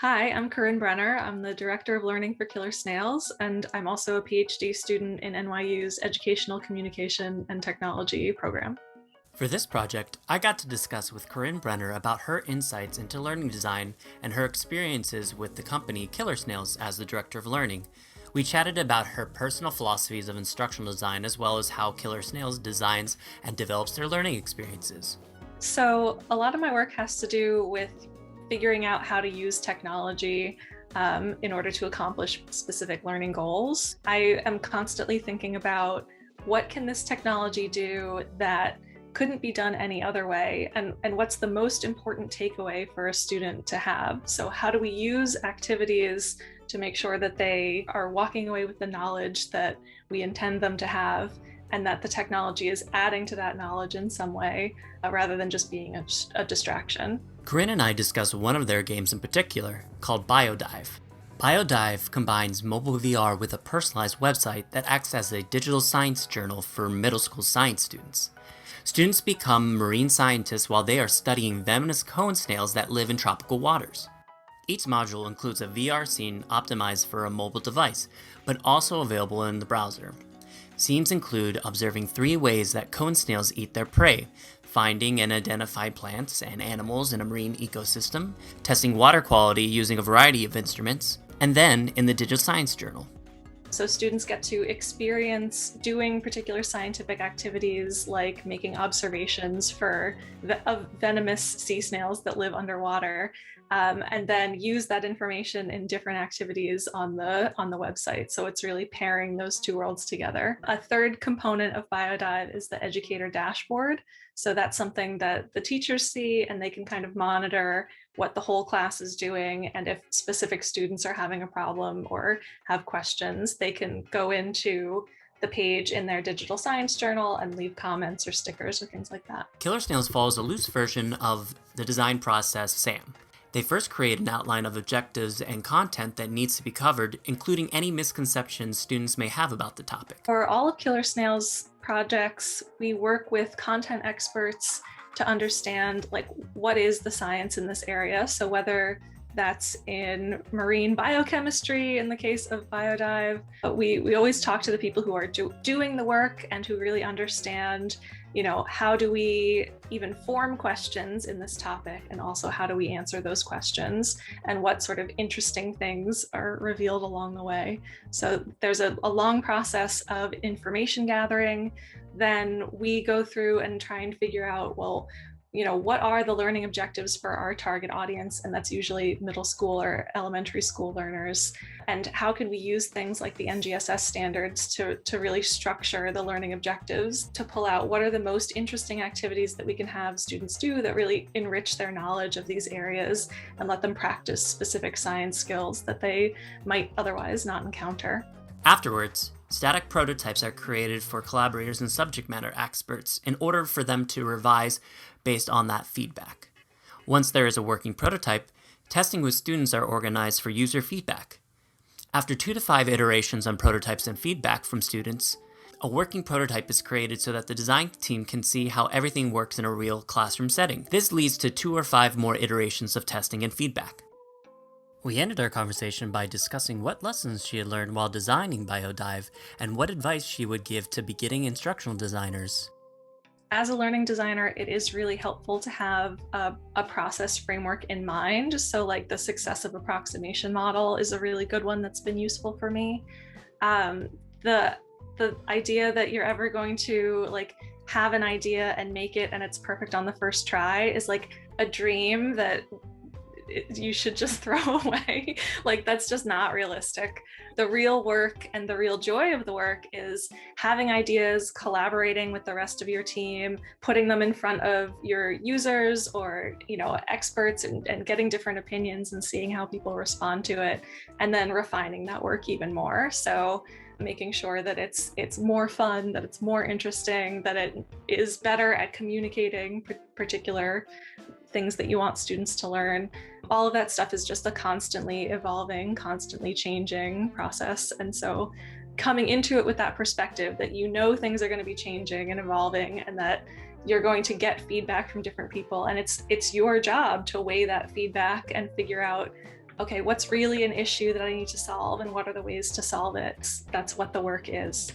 Hi, I'm Corinne Brenner. I'm the Director of Learning for Killer Snails, and I'm also a PhD student in NYU's Educational Communication and Technology program. For this project, I got to discuss with Corinne Brenner about her insights into learning design and her experiences with the company Killer Snails as the Director of Learning. We chatted about her personal philosophies of instructional design as well as how Killer Snails designs and develops their learning experiences. So, a lot of my work has to do with figuring out how to use technology in order to accomplish specific learning goals. I am constantly thinking about what can this technology do that couldn't be done any other way, and what's the most important takeaway for a student to have. So how do we use activities to make sure that they are walking away with the knowledge that we intend them to have, and that the technology is adding to that knowledge in some way, rather than just being a distraction. Corinne and I discussed one of their games in particular, called BioDive. BioDive combines mobile VR with a personalized website that acts as a digital science journal for middle school science students. Students become marine scientists while they are studying venomous cone snails that live in tropical waters. Each module includes a VR scene optimized for a mobile device, but also available in the browser. Scenes include observing 3 ways that cone snails eat their prey, finding and identifying plants and animals in a marine ecosystem, testing water quality using a variety of instruments, and then in the digital science journal. So students get to experience doing particular scientific activities like making observations of venomous sea snails that live underwater, and then use that information in different activities on the website. So it's really pairing those two worlds together. A third component of BioDive is the educator dashboard. So that's something that the teachers see, and they can kind of monitor what the whole class is doing, and if specific students are having a problem or have questions, they can go into the page in their digital science journal and leave comments or stickers or things like that. Killer Snails follows a loose version of the design process SAM. They first create an outline of objectives and content that needs to be covered, including any misconceptions students may have about the topic. For all of Killer Snails projects, we work with content experts to understand what is the science in this area. So whether that's in marine biochemistry in the case of BioDive, but we always talk to the people who are doing the work and who really understand, how do we even form questions in this topic, and also how do we answer those questions, and what sort of interesting things are revealed along the way. So there's a long process of information gathering. Then we go through and try and figure out, well, what are the learning objectives for our target audience? And that's usually middle school or elementary school learners. And how can we use things like the NGSS standards to really structure the learning objectives, to pull out what are the most interesting activities that we can have students do that really enrich their knowledge of these areas and let them practice specific science skills that they might otherwise not encounter. Afterwards, static prototypes are created for collaborators and subject matter experts in order for them to revise based on that feedback. Once there is a working prototype, testing with students are organized for user feedback. After 2 to 5 iterations on prototypes and feedback from students, a working prototype is created so that the design team can see how everything works in a real classroom setting. This leads to 2 or 5 more iterations of testing and feedback. We ended our conversation by discussing what lessons she had learned while designing BioDive and what advice she would give to beginning instructional designers. As a learning designer, it is really helpful to have a process framework in mind. So like the successive approximation model is a really good one that's been useful for me. The idea that you're ever going to have an idea and make it and it's perfect on the first try is like a dream that you should just throw away. That's just not realistic. The real work and the real joy of the work is having ideas, collaborating with the rest of your team, putting them in front of your users or experts, and getting different opinions and seeing how people respond to it, and then refining that work even more. So making sure that it's more fun, that it's more interesting, that it is better at communicating particular things that you want students to learn. All of that stuff is just a constantly evolving, constantly changing process. And so coming into it with that perspective that things are going to be changing and evolving, and that you're going to get feedback from different people, and it's your job to weigh that feedback and figure out okay, what's really an issue that I need to solve and what are the ways to solve it? That's what the work is.